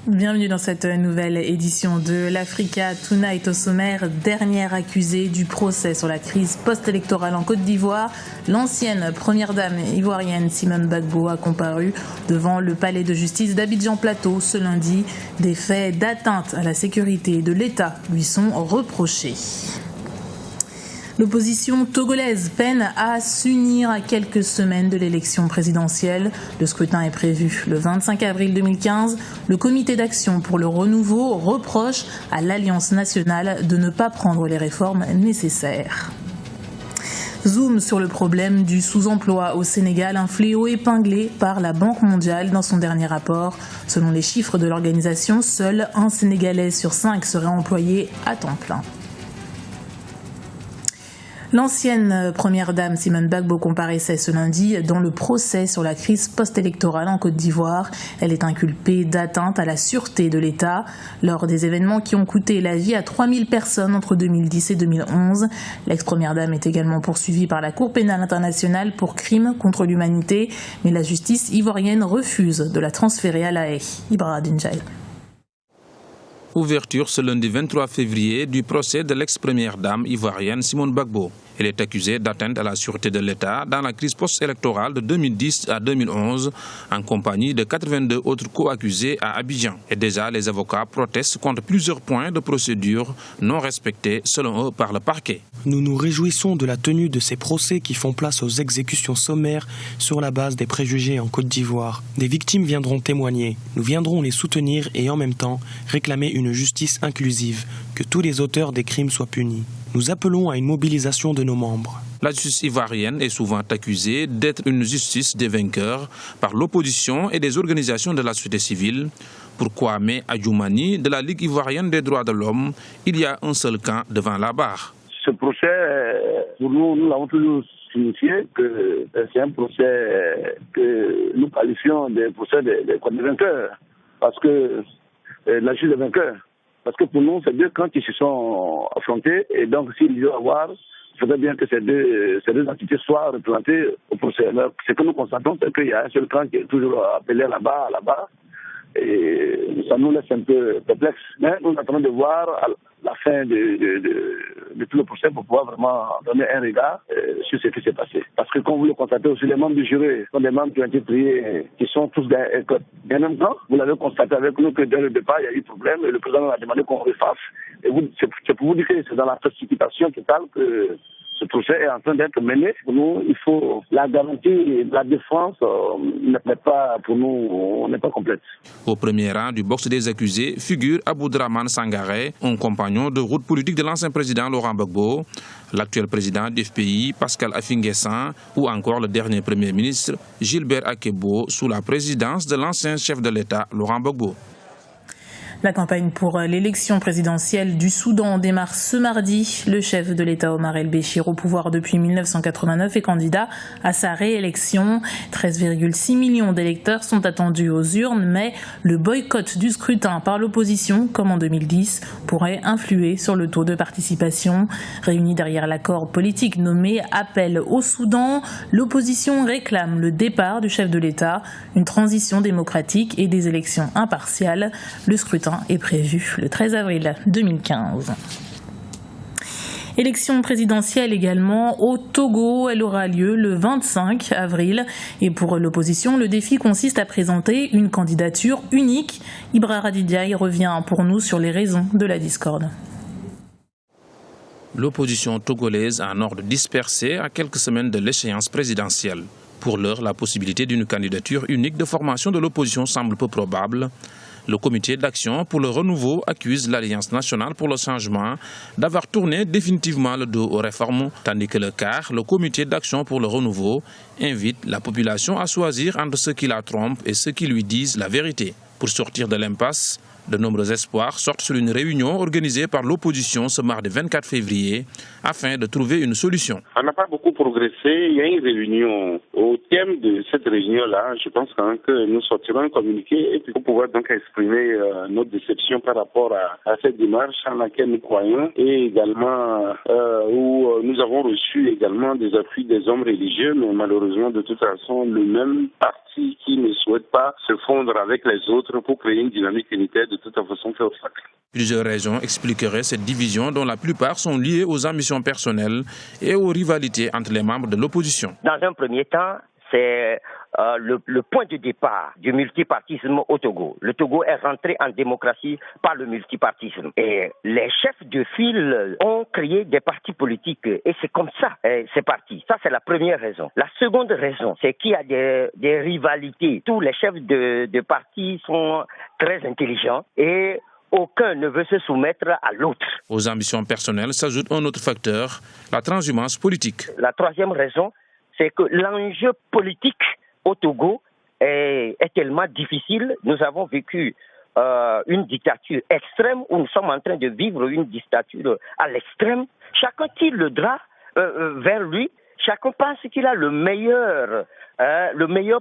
Bienvenue dans cette nouvelle édition de l'Africa Tonight. Au sommaire, dernière accusée du procès sur la crise post-électorale en Côte d'Ivoire. L'ancienne première dame ivoirienne Simone Gbagbo a comparu devant le palais de justice d'Abidjan-Plateau ce lundi. Des faits d'atteinte à la sécurité de l'État lui sont reprochés. L'opposition togolaise peine à s'unir à quelques semaines de l'élection présidentielle. Le scrutin est prévu le 25 avril 2015. Le comité d'action pour le renouveau reproche à l'Alliance nationale de ne pas prendre les réformes nécessaires. Zoom sur le problème du sous-emploi au Sénégal, un fléau épinglé par la Banque mondiale dans son dernier rapport. Selon les chiffres de l'organisation, seul un Sénégalais sur 5 serait employé à temps plein. L'ancienne première dame Simone Gbagbo comparaissait ce lundi dans le procès sur la crise post-électorale en Côte d'Ivoire. Elle est inculpée d'atteinte à la sûreté de l'État lors des événements qui ont coûté la vie à 3000 personnes entre 2010 et 2011. L'ex-première dame est également poursuivie par la Cour pénale internationale pour crimes contre l'humanité, mais la justice ivoirienne refuse de la transférer à La Haye. Ibra Dinjaï. Ouverture ce lundi 23 février du procès de l'ex-première dame ivoirienne Simone Gbagbo. Elle est accusée d'atteinte à la sûreté de l'État dans la crise post-électorale de 2010 à 2011 en compagnie de 82 autres co-accusés à Abidjan. Et déjà, les avocats protestent contre plusieurs points de procédure non respectés selon eux par le parquet. Nous nous réjouissons de la tenue de ces procès qui font place aux exécutions sommaires sur la base des préjugés en Côte d'Ivoire. Des victimes viendront témoigner. Nous viendrons les soutenir et en même temps réclamer une justice inclusive, que tous les auteurs des crimes soient punis. Nous appelons à une mobilisation de nos membres. La justice ivoirienne est souvent accusée d'être une justice des vainqueurs par l'opposition et des organisations de la société civile. Pour Kwame Adjoumani de la Ligue ivoirienne des droits de l'homme, il y a un seul camp devant la barre. Ce procès, pour nous l'avons toujours signifié que c'est un procès que nous qualifions de procès des vainqueurs. Parce que la justice des vainqueurs. Parce que pour nous, c'est deux camps qui se sont affrontés. Et donc, s'il doit y avoir, il faudrait bien que ces deux entités soient représentées au procès. Alors, ce que nous constatons, c'est qu'il y a un seul camp qui est toujours appelé là-bas. Et ça nous laisse un peu perplexes. Mais nous attendons de voir à la fin de tout le procès pour pouvoir vraiment donner un regard sur ce qui s'est passé. Parce que comme vous le constatez aussi, les membres du jury sont des membres qui ont été triés, qui sont tous d'un même temps. Vous l'avez constaté avec nous que dès le départ, il y a eu problème et le président a demandé qu'on refasse. Et c'est pour vous dire que c'est dans la précipitation totale que ce procès est en train d'être mené. Pour nous, il faut la garantie de la défense n'est pas, pour nous, on n'est pas complète. Au premier rang du box des accusés figure Aboudraman Sangaré, un compagnon de route politique de l'ancien président Laurent Gbagbo, l'actuel président du FPI Pascal Affi-N'Guessan ou encore le dernier premier ministre Gilbert Akebo sous la présidence de l'ancien chef de l'État Laurent Gbagbo. La campagne pour l'élection présidentielle du Soudan démarre ce mardi. Le chef de l'État Omar El-Béchir, au pouvoir depuis 1989, est candidat à sa réélection. 13,6 millions d'électeurs sont attendus aux urnes, mais le boycott du scrutin par l'opposition, comme en 2010, pourrait influer sur le taux de participation. Réunis derrière l'accord politique nommé Appel au Soudan, l'opposition réclame le départ du chef de l'État, une transition démocratique et des élections impartiales. Le scrutin est prévu le 13 avril 2015. Élection présidentielle également au Togo. Elle aura lieu le 25 avril. Et pour l'opposition, le défi consiste à présenter une candidature unique. Ibra Radidiaï revient pour nous sur les raisons de la discorde. L'opposition togolaise a un ordre dispersé à quelques semaines de l'échéance présidentielle. Pour l'heure, la possibilité d'une candidature unique de formation de l'opposition semble peu probable. Le comité d'action pour le renouveau accuse l'Alliance nationale pour le changement d'avoir tourné définitivement le dos aux réformes, tandis que le CAR, le comité d'action pour le renouveau, invite la population à choisir entre ceux qui la trompent et ceux qui lui disent la vérité. Pour sortir de l'impasse, de nombreux espoirs sortent sur une réunion organisée par l'opposition ce mardi 24 février afin de trouver une solution. On n'a pas beaucoup progressé. Il y a une réunion. Au thème de cette réunion-là, je pense quand même que nous sortirons un communiqué et puis pour pouvoir donc exprimer notre déception par rapport à cette démarche en laquelle nous croyons et également où nous avons reçu également des appuis des hommes religieux, mais malheureusement de toute façon le même parti qui ne souhaite pas se fondre avec les autres autres pour créer une dynamique unitaire de toute façon fait obstacle. Plusieurs raisons expliqueraient cette division dont la plupart sont liées aux ambitions personnelles et aux rivalités entre les membres de l'opposition. Dans un premier temps, c'est le point de départ du multipartisme au Togo. Le Togo est rentré en démocratie par le multipartisme. Et les chefs de file ont créé des partis politiques. Et c'est comme ça, c'est parti. Ça, c'est la première raison. La seconde raison, c'est qu'il y a des rivalités. Tous les chefs de partis sont très intelligents et aucun ne veut se soumettre à l'autre. Aux ambitions personnelles s'ajoute un autre facteur, la transhumance politique. La troisième raison, c'est que l'enjeu politique au Togo est tellement difficile. Nous avons vécu une dictature extrême où nous sommes en train de vivre une dictature à l'extrême. Chacun tire le drap vers lui. Chacun pense qu'il a le meilleur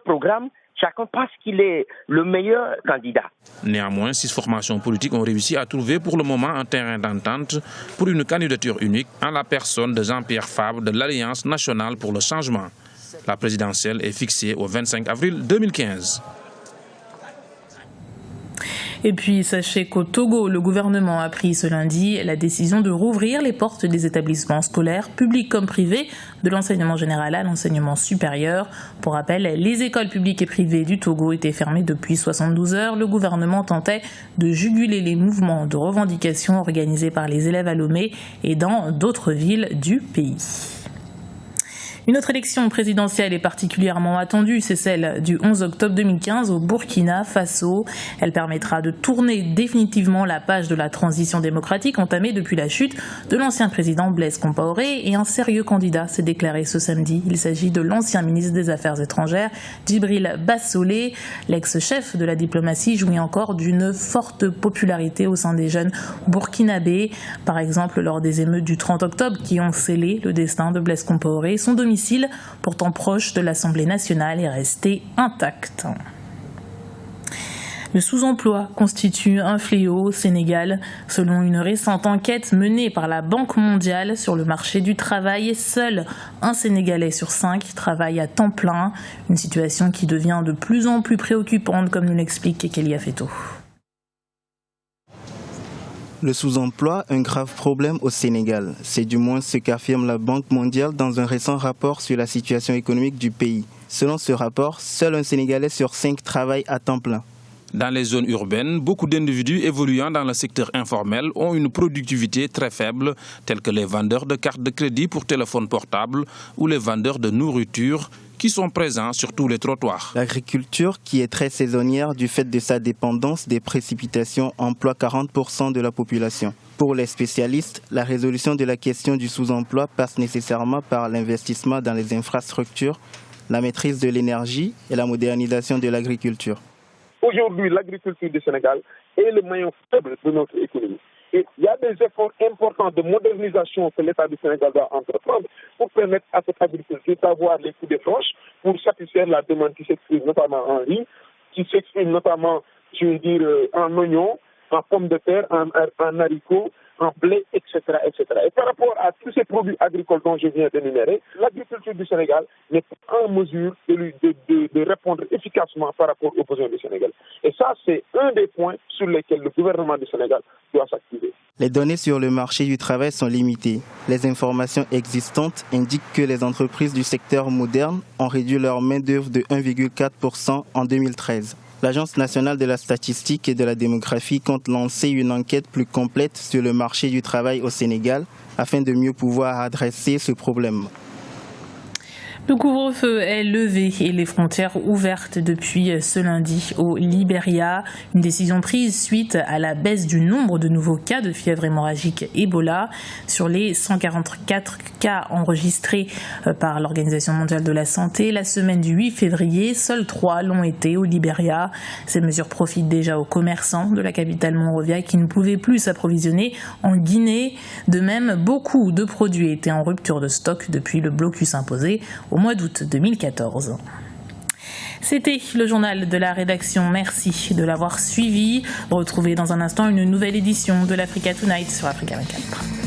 programme. Chacun pense qu'il est le meilleur candidat. Néanmoins, 6 formations politiques ont réussi à trouver pour le moment un terrain d'entente pour une candidature unique en la personne de Jean-Pierre Fabre de l'Alliance nationale pour le changement. La présidentielle est fixée au 25 avril 2015. Et puis, sachez qu'au Togo, le gouvernement a pris ce lundi la décision de rouvrir les portes des établissements scolaires, publics comme privés, de l'enseignement général à l'enseignement supérieur. Pour rappel, les écoles publiques et privées du Togo étaient fermées depuis 72 heures. Le gouvernement tentait de juguler les mouvements de revendication organisés par les élèves à Lomé et dans d'autres villes du pays. Une autre élection présidentielle est particulièrement attendue, c'est celle du 11 octobre 2015 au Burkina Faso. Elle permettra de tourner définitivement la page de la transition démocratique entamée depuis la chute de l'ancien président Blaise Compaoré, et un sérieux candidat s'est déclaré ce samedi. Il s'agit de l'ancien ministre des Affaires étrangères, Djibril Bassolé. L'ex-chef de la diplomatie jouit encore d'une forte popularité au sein des jeunes burkinabés. Par exemple, lors des émeutes du 30 octobre qui ont scellé le destin de Blaise Compaoré, son domicile, pourtant proche de l'Assemblée nationale, est resté intact. Le sous-emploi constitue un fléau au Sénégal. Selon une récente enquête menée par la Banque mondiale sur le marché du travail, seul un Sénégalais sur 5 travaille à temps plein. Une situation qui devient de plus en plus préoccupante, comme nous l'explique Kélia Feto. Le sous-emploi, un grave problème au Sénégal. C'est du moins ce qu'affirme la Banque mondiale dans un récent rapport sur la situation économique du pays. Selon ce rapport, seul un Sénégalais sur 5 travaille à temps plein. Dans les zones urbaines, beaucoup d'individus évoluant dans le secteur informel ont une productivité très faible, tels que les vendeurs de cartes de crédit pour téléphone portable ou les vendeurs de nourriture, qui sont présents sur tous les trottoirs. L'agriculture, qui est très saisonnière du fait de sa dépendance des précipitations, emploie 40% de la population. Pour les spécialistes, la résolution de la question du sous-emploi passe nécessairement par l'investissement dans les infrastructures, la maîtrise de l'énergie et la modernisation de l'agriculture. Aujourd'hui, l'agriculture du Sénégal est le maillon faible de notre économie. Et il y a des efforts importants de modernisation que l'État du Sénégal doit entreprendre pour permettre à cette agriculture d'avoir les coups de franche pour satisfaire la demande qui s'exprime notamment en riz, qui s'exprime notamment, je veux dire, en oignons, en pommes de terre, en haricots, en blé, etc., etc. Et par rapport à tous ces produits agricoles dont je viens d'énumérer, l'agriculture du Sénégal n'est pas en mesure de répondre efficacement par rapport aux besoins du Sénégal. Et ça, c'est un des points sur lesquels le gouvernement du Sénégal doit s'activer. Les données sur le marché du travail sont limitées. Les informations existantes indiquent que les entreprises du secteur moderne ont réduit leur main-d'œuvre de 1,4% en 2013. L'Agence nationale de la statistique et de la démographie compte lancer une enquête plus complète sur le marché du travail au Sénégal afin de mieux pouvoir adresser ce problème. Le couvre-feu est levé et les frontières ouvertes depuis ce lundi au Libéria. Une décision prise suite à la baisse du nombre de nouveaux cas de fièvre hémorragique Ebola. Sur les 144 cas enregistrés par l'Organisation mondiale de la santé, la semaine du 8 février, seuls 3 l'ont été au Libéria. Ces mesures profitent déjà aux commerçants de la capitale Monrovia qui ne pouvaient plus s'approvisionner en Guinée. De même, beaucoup de produits étaient en rupture de stock depuis le blocus imposé au mois d'août 2014. C'était le journal de la rédaction. Merci de l'avoir suivi. Retrouvez dans un instant une nouvelle édition de l'Africa Tonight sur Africa 24.